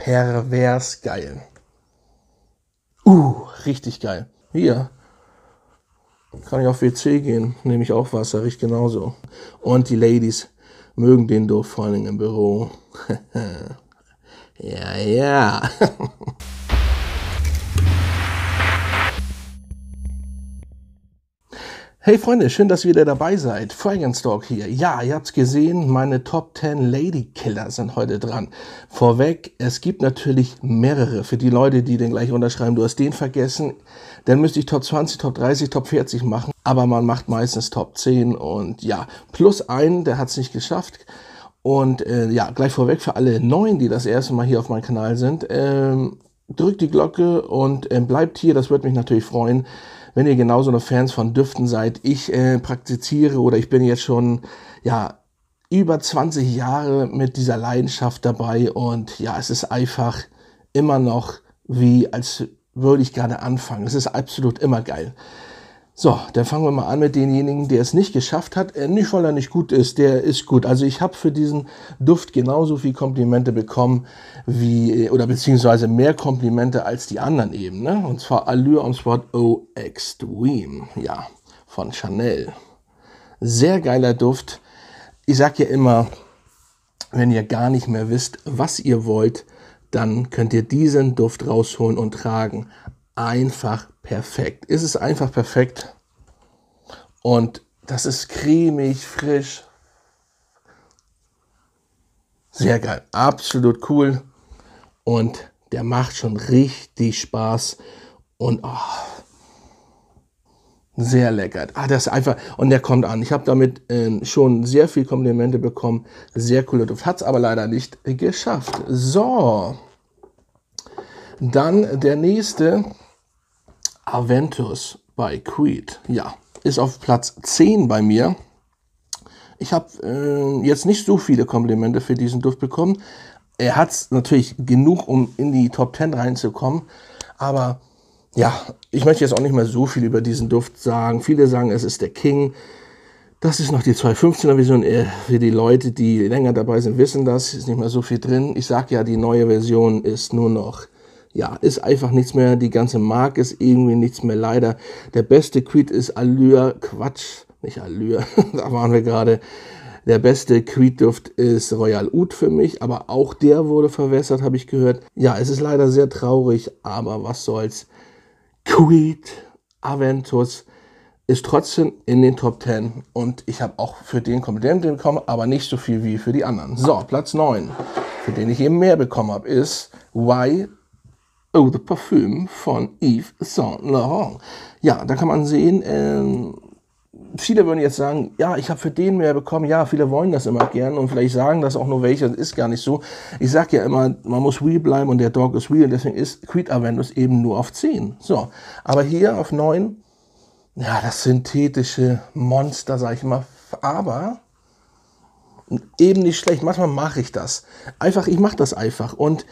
pervers geil. Richtig geil. Hier kann ich auf WC gehen, nehme ich auch Wasser, riecht genauso. Und die Ladies mögen den Duft, vor allem im Büro. Ja, ja. Hey Freunde, schön, dass ihr wieder dabei seid. Fragrance Talk hier. Ja, ihr habt's gesehen, meine Top 10 Lady Killer sind heute dran. Vorweg, es gibt natürlich mehrere. Für die Leute, die den gleich unterschreiben, du hast den vergessen, dann müsste ich Top 20, Top 30, Top 40 machen. Aber man macht meistens Top 10 und ja, plus einen, der hat's nicht geschafft. Und ja, gleich vorweg für alle Neuen, die das erste Mal hier auf meinem Kanal sind, drückt die Glocke und bleibt hier, das würde mich natürlich freuen. Wenn ihr genauso noch Fans von Düften seid, ich praktiziere oder ich bin jetzt schon ja über 20 Jahre mit dieser Leidenschaft dabei und ja, es ist einfach immer noch wie, als würde ich gerade anfangen. Es ist absolut immer geil. So, dann fangen wir mal an mit denjenigen, der es nicht geschafft hat. Nicht, weil er nicht gut ist, der ist gut. Also ich habe für diesen Duft genauso viel Komplimente bekommen, wie, oder beziehungsweise mehr Komplimente als die anderen eben. Ne? Und zwar Allure on Spot Eau Extreme, ja, von Chanel. Sehr geiler Duft. Ich sag ja immer, wenn ihr gar nicht mehr wisst, was ihr wollt, dann könnt ihr diesen Duft rausholen und tragen. Einfach perfekt. Es ist einfach perfekt und das ist cremig, frisch. Sehr geil, absolut cool und der macht schon richtig Spaß und sehr lecker. Das ist einfach, und der kommt an. Ich habe damit schon sehr viel Komplimente bekommen. Sehr cooler Duft, hat es aber leider nicht geschafft. So, dann der nächste. Aventus bei Creed, ja, ist auf Platz 10 bei mir. Ich habe jetzt nicht so viele Komplimente für diesen Duft bekommen. Er hat es natürlich genug, um in die Top 10 reinzukommen, aber ja, ich möchte jetzt auch nicht mehr so viel über diesen Duft sagen. Viele sagen, es ist der King. Das ist noch die 215er Version. Für die Leute, die länger dabei sind, wissen das, ist nicht mehr so viel drin. Ich sage ja, die neue Version ist nur noch, ja, ist einfach nichts mehr. Die ganze Marke ist irgendwie nichts mehr, leider. Der beste Creed ist Allure, Quatsch, nicht Allure, da waren wir gerade. Der beste Creed-Duft ist Royal Oud für mich, aber auch der wurde verwässert, habe ich gehört. Ja, es ist leider sehr traurig, aber was soll's. Creed Aventus ist trotzdem in den Top 10 und ich habe auch für den Komplimente bekommen, aber nicht so viel wie für die anderen. So, Platz 9, für den ich eben mehr bekommen habe, ist Why Eau de Parfum von Yves Saint Laurent. Ja, da kann man sehen, viele würden jetzt sagen, ja, ich habe für den mehr bekommen. Ja, viele wollen das immer gern und vielleicht sagen das auch nur welche, das ist gar nicht so. Ich sage ja immer, man muss real bleiben und der Dog ist real, deswegen ist Creed Aventus eben nur auf 10. So, aber hier auf 9, ja, das synthetische Monster, sag ich mal, aber eben nicht schlecht. Manchmal mache ich das. Einfach, ich mache das einfach und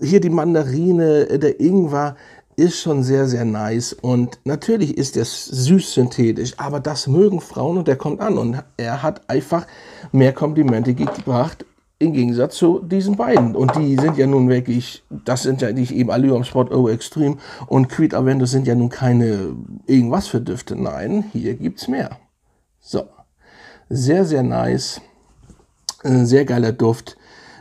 hier die Mandarine, der Ingwer ist schon sehr, sehr nice. Und natürlich ist der süß synthetisch, aber das mögen Frauen und der kommt an. Und er hat einfach mehr Komplimente gebracht im Gegensatz zu diesen beiden. Und die sind ja nun wirklich, das sind ja nicht eben Allure on Spot Eau Extreme und Creed Aventus sind ja nun keine irgendwas für Düfte. Nein, hier gibt's mehr. So, sehr, sehr nice. Sehr geiler Duft.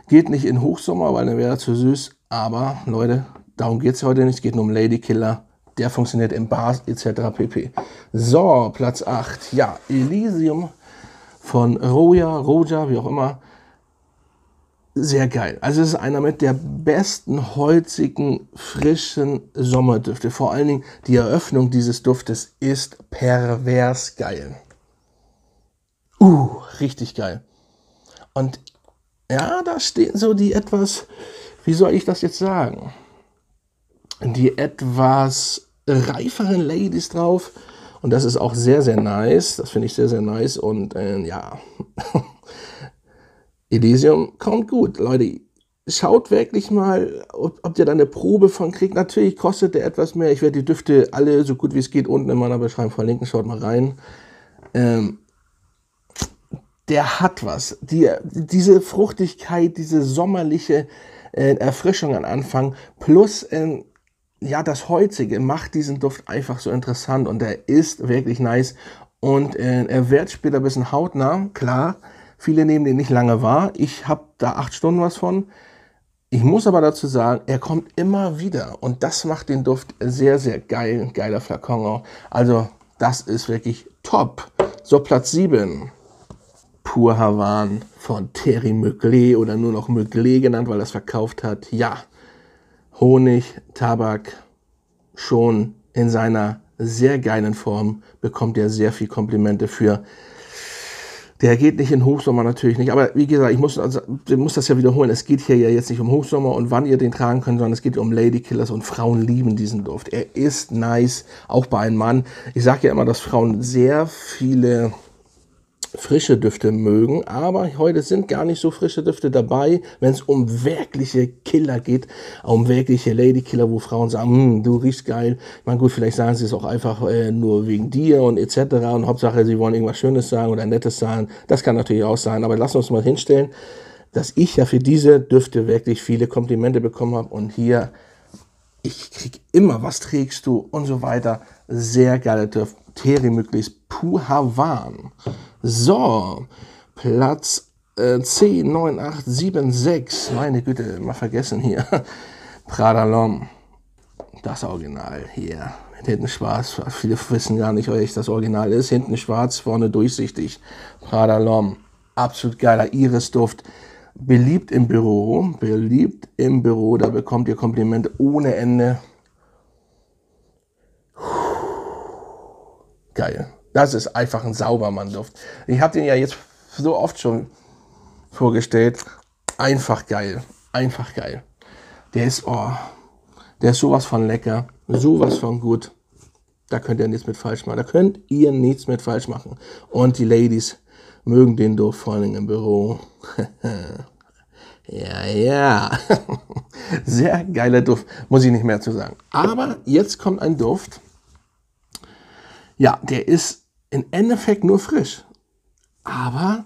Geht nicht in Hochsommer, weil dann wäre er zu süß. Aber Leute, darum geht es heute nicht. Es geht nur um Lady Killer. Der funktioniert im Bars etc. pp. So, Platz 8. Ja, Elysium von Roja, wie auch immer. Sehr geil. Also es ist einer mit der besten holzigen, frischen Sommerdüfte. Vor allen Dingen die Eröffnung dieses Duftes ist pervers geil. Richtig geil. Und ja, da stehen so die etwas, wie soll ich das jetzt sagen? Die etwas reiferen Ladies drauf. Und das ist auch sehr, sehr nice. Das finde ich sehr, sehr nice. Und ja, Elysium kommt gut. Leute, schaut wirklich mal, ob ihr da eine Probe von kriegt. Natürlich kostet der etwas mehr. Ich werde die Düfte alle so gut wie es geht unten in meiner Beschreibung verlinken. Schaut mal rein. Der hat was. Diese Fruchtigkeit, diese sommerliche, Erfrischung am Anfang, plus ja, das Heutige macht diesen Duft einfach so interessant und er ist wirklich nice und er wird später ein bisschen hautnah, klar, viele nehmen den nicht lange wahr, ich habe da 8 Stunden was von. Ich muss aber dazu sagen, er kommt immer wieder und das macht den Duft sehr, sehr geil. Geiler Flakon auch. Also das ist wirklich top. So, Platz 7. Pur Havan von Thierry Mugler oder nur noch Mugler genannt, weil er es verkauft hat. Ja, Honig, Tabak, schon in seiner sehr geilen Form bekommt er sehr viel Komplimente für. Der geht nicht in Hochsommer natürlich nicht, aber wie gesagt, ich muss das ja wiederholen, es geht hier ja jetzt nicht um Hochsommer und wann ihr den tragen könnt, sondern es geht um Ladykillers und Frauen lieben diesen Duft. Er ist nice, auch bei einem Mann. Ich sage ja immer, dass Frauen sehr viele frische Düfte mögen, aber heute sind gar nicht so frische Düfte dabei, wenn es um wirkliche Killer geht, um wirkliche Ladykiller, wo Frauen sagen, du riechst geil. Ich meine, gut, vielleicht sagen sie es auch einfach nur wegen dir und etc. und Hauptsache, sie wollen irgendwas Schönes sagen oder Nettes sagen. Das kann natürlich auch sein, aber lass uns mal hinstellen, dass ich ja für diese Düfte wirklich viele Komplimente bekommen habe und hier, ich kriege immer, was trägst du und so weiter. Sehr geile Düfte. Thierry Mugler Pur Havan. So, Platz 10, 9, 8, 7, 6. Meine Güte, mal vergessen hier. Prada L'Homme. Das Original hier. Hinten schwarz. Viele wissen gar nicht, welches das Original ist. Hinten schwarz, vorne durchsichtig. Prada L'Homme. Absolut geiler Irisduft. Beliebt im Büro. Beliebt im Büro. Da bekommt ihr Komplimente ohne Ende. Geil. Das ist einfach ein Saubermann-Duft. Ich habe den ja jetzt so oft schon vorgestellt. Einfach geil. Einfach geil. Der ist sowas von lecker. Sowas von gut. Da könnt ihr nichts mit falsch machen. Da könnt ihr nichts mit falsch machen. Und die Ladies mögen den Duft vor allem im Büro. Ja, ja. Sehr geiler Duft. Muss ich nicht mehr zu sagen. Aber jetzt kommt ein Duft. Ja, der ist im Endeffekt nur frisch. Aber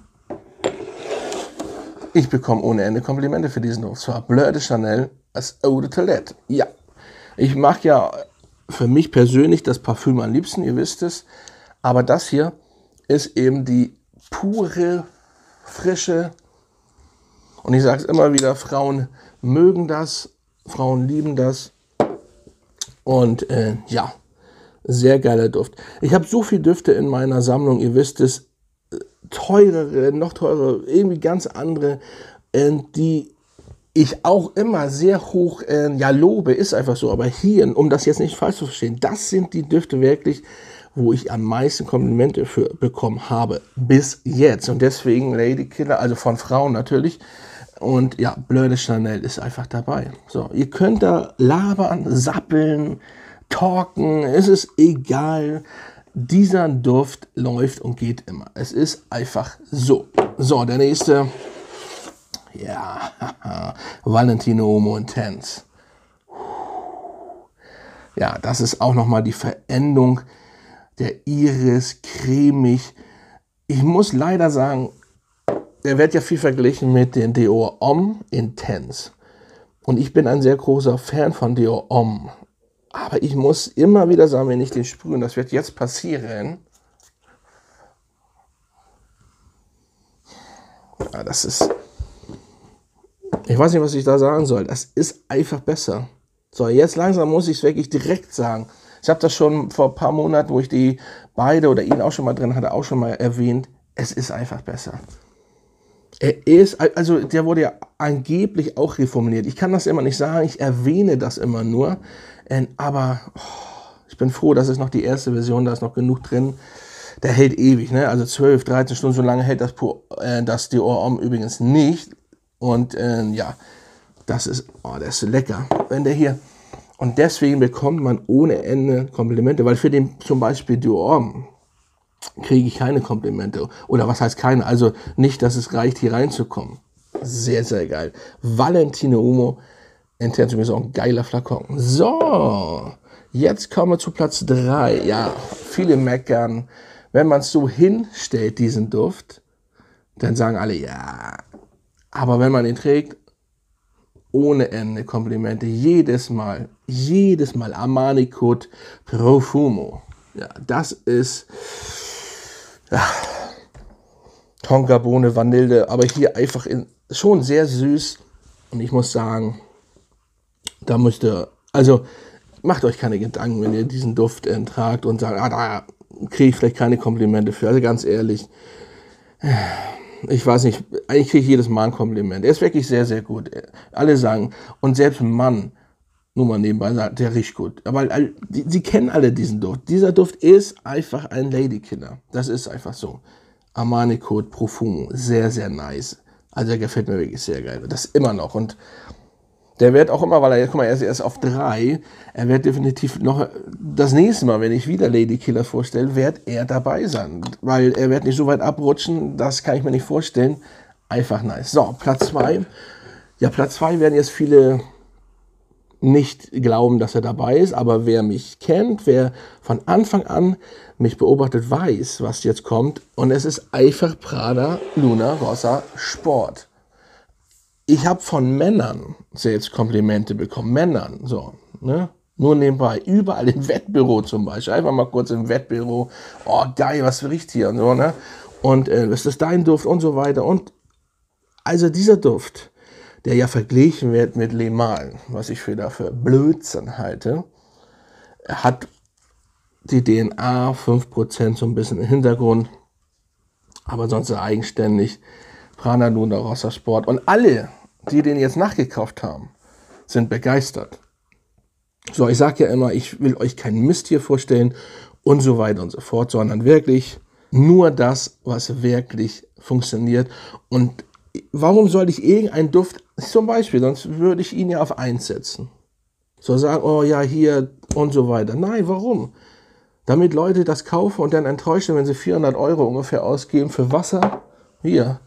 ich bekomme ohne Ende Komplimente für diesen Duft. Zwar Bleu de Chanel als Eau de Toilette. Ja, ich mag ja für mich persönlich das Parfüm am liebsten, ihr wisst es. Aber das hier ist eben die pure, frische. Und ich sage es immer wieder, Frauen mögen das, Frauen lieben das. Und ja. Sehr geiler Duft. Ich habe so viele Düfte in meiner Sammlung, ihr wisst es, teurere, noch teurere, irgendwie ganz andere, die ich auch immer sehr hoch ja, lobe, ist einfach so. Aber hier, um das jetzt nicht falsch zu verstehen, das sind die Düfte wirklich, wo ich am meisten Komplimente für bekommen habe, bis jetzt. Und deswegen Ladykiller, also von Frauen natürlich. Und ja, Bleu de Chanel ist einfach dabei. So, ihr könnt da labern, sappeln, talken, es ist egal. Dieser Duft läuft und geht immer. Es ist einfach so. So, der nächste. Ja, Valentino Uomo Intense. Ja, das ist auch nochmal die Verendung der Iris, cremig. Ich muss leider sagen, der wird ja viel verglichen mit dem Dior Homme Intense. Und ich bin ein sehr großer Fan von Dior Homme. Aber ich muss immer wieder sagen, wenn ich den sprühe, und das wird jetzt passieren. Ja, das ist, ich weiß nicht, was ich da sagen soll. Das ist einfach besser. So, jetzt langsam muss ich es wirklich direkt sagen. Ich habe das schon vor ein paar Monaten, wo ich die beide oder ihn auch schon mal drin hatte, auch schon mal erwähnt. Es ist einfach besser. Er ist, also der wurde ja angeblich auch reformuliert. Ich kann das immer nicht sagen, ich erwähne das immer nur. Aber ich bin froh, dass es noch die erste Version, da ist noch genug drin. Der hält ewig, ne? Also 12, 13 Stunden, so lange hält das Dior Homme übrigens nicht. Und ja, das ist, das ist lecker. Wenn der hier, und deswegen bekommt man ohne Ende Komplimente, weil für den zum Beispiel Dior Homme kriege ich keine Komplimente. Oder was heißt keine? Also nicht, dass es reicht, hier reinzukommen. Sehr, sehr geil. Valentino Uomo Intense ist auch ein geiler Flakon. So, jetzt kommen wir zu Platz 3. Ja, viele meckern. Wenn man es so hinstellt, diesen Duft, dann sagen alle, ja. Aber wenn man ihn trägt, ohne Ende Komplimente. Jedes Mal Armani Code Profumo. Ja, das ist Tonka, Bohne, Vanille, aber hier einfach schon sehr süß. Und ich muss sagen, da müsst ihr, also macht euch keine Gedanken, wenn ihr diesen Duft tragt und sagt, da kriege ich vielleicht keine Komplimente für. Also ganz ehrlich, ich weiß nicht, eigentlich kriege ich jedes Mal ein Kompliment. Er ist wirklich sehr, sehr gut. Alle sagen, und selbst ein Mann, nur mal nebenbei sagt, der riecht gut. Aber sie kennen alle diesen Duft. Dieser Duft ist einfach ein Ladykiller. Das ist einfach so. Armani Code Profumo, sehr, sehr nice. Also der gefällt mir wirklich sehr geil. Das immer noch. Und der wird auch immer, weil er, guck mal, er ist erst auf 3, er wird definitiv noch, das nächste Mal, wenn ich wieder Ladykiller vorstelle, wird er dabei sein. Weil er wird nicht so weit abrutschen, das kann ich mir nicht vorstellen. Einfach nice. So, Platz 2. Ja, Platz 2 werden jetzt viele nicht glauben, dass er dabei ist, aber wer mich kennt, wer von Anfang an mich beobachtet, weiß, was jetzt kommt. Und es ist einfach Prada Luna Rossa Sport. Ich habe von Männern selbst Komplimente bekommen. Männern, so, ne? Nur nebenbei, überall im Wettbüro zum Beispiel. Einfach mal kurz im Wettbüro. Oh, geil, was riecht hier und so, ne? Und ist das dein Duft und so weiter. Und also dieser Duft, der ja verglichen wird mit Le Male, was ich für Blödsinn halte, hat die DNA 5% so ein bisschen im Hintergrund, aber sonst ist er eigenständig. Prada Luna Rossa Sport. Und alle, die den jetzt nachgekauft haben, sind begeistert. So, ich sage ja immer, ich will euch keinen Mist hier vorstellen und so weiter und so fort, sondern wirklich nur das, was wirklich funktioniert. Und warum soll ich irgendeinen Duft, zum Beispiel, sonst würde ich ihn ja auf 1 setzen. So sagen, oh ja, hier und so weiter. Nein, warum? Damit Leute das kaufen und dann enttäuschen, wenn sie 400 € ungefähr ausgeben für Wasser. Hier.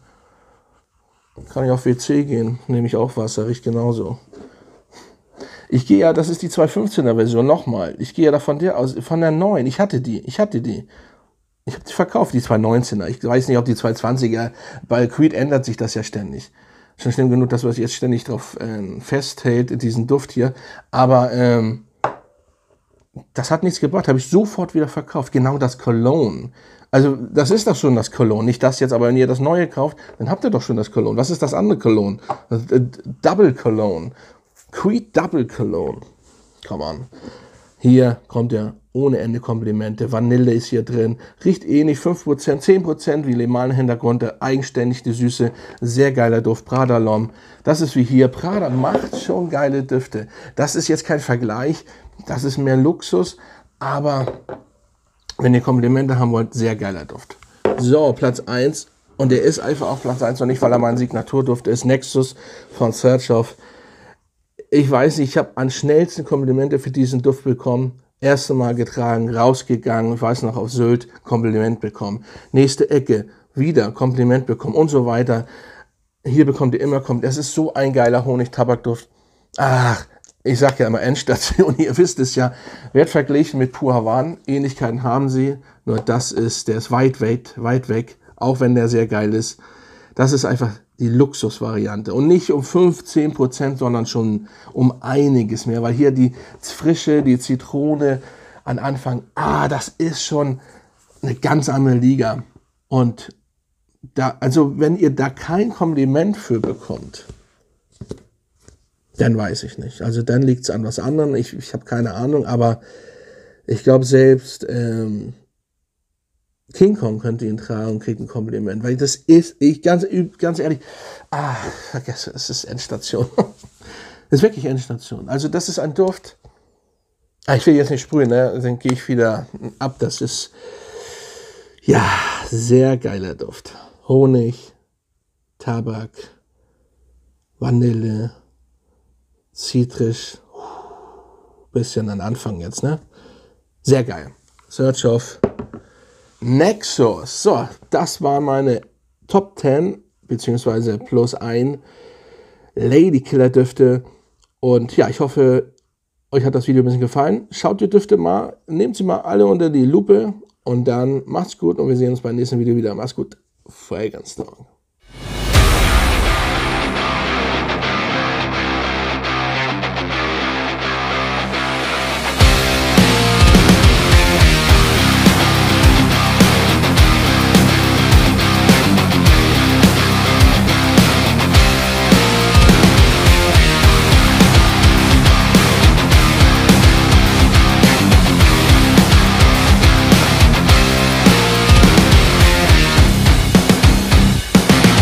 Kann ich auf WC gehen, nehme ich auch Wasser, riecht genauso. Ich gehe ja, das ist die 215er Version, nochmal. Ich gehe ja da von der aus, von der 9, ich hatte die. Ich habe die verkauft, die 219er. Ich weiß nicht, ob die 220er, bei Creed ändert sich das ja ständig. Schon schlimm genug, dass man sich jetzt ständig drauf festhält, diesen Duft hier. Aber das hat nichts gebracht, habe ich sofort wieder verkauft. Genau das Cologne. Also das ist doch schon das Cologne, nicht das jetzt, aber wenn ihr das Neue kauft, dann habt ihr doch schon das Cologne. Was ist das andere Cologne? Das Double Cologne. Creed Double Cologne. Come on. Hier kommt ja ohne Ende Komplimente. Vanille ist hier drin. Riecht ähnlich, 5%, 10% wie Le Male im Hintergrund. Eigenständig die Süße. Sehr geiler Duft. Prada L'Homme. Das ist wie hier. Prada macht schon geile Düfte. Das ist jetzt kein Vergleich. Das ist mehr Luxus. Aber wenn ihr Komplimente haben wollt, sehr geiler Duft. So, Platz 1. Und der ist einfach auf Platz 1 und nicht, weil er mein Signaturduft ist. Nexus von Serchow. Ich weiß nicht, ich habe am schnellsten Komplimente für diesen Duft bekommen. Erste Mal getragen, rausgegangen, ich weiß noch, auf Sylt, Kompliment bekommen. Nächste Ecke, wieder Kompliment bekommen und so weiter. Hier bekommt ihr immer Kompliment. Das ist so ein geiler Honig-Tabakduft. Ach, ich sage ja immer Endstation, ihr wisst es ja. Wird verglichen mit Pur Havan. Ähnlichkeiten haben sie, nur der ist weit weg, auch wenn der sehr geil ist. Das ist einfach die Luxusvariante. Und nicht um 15%, sondern schon um einiges mehr. Weil hier die Frische, die Zitrone am Anfang, das ist schon eine ganz andere Liga. Und da, also wenn ihr da kein Kompliment für bekommt, dann weiß ich nicht. Also dann liegt es an was anderem. Ich habe keine Ahnung, aber ich glaube selbst King Kong könnte ihn tragen und kriegt ein Kompliment, weil das ist, ganz ehrlich, vergesse, es ist Endstation. Es ist wirklich Endstation. Also das ist ein Duft, ich will jetzt nicht sprühen, ne? Dann gehe ich wieder ab, das ist, ja, sehr geiler Duft. Honig, Tabak, Vanille, Zitrisch, bisschen an Anfang jetzt, ne? Sehr geil. Serchow. Nexus. So, das waren meine Top 10 beziehungsweise plus 1 Ladykiller Düfte. Und ja, ich hoffe, euch hat das Video ein bisschen gefallen. Schaut die Düfte mal, nehmt sie mal alle unter die Lupe und dann macht's gut und wir sehen uns beim nächsten Video wieder. Macht's gut. Fragrance Talk.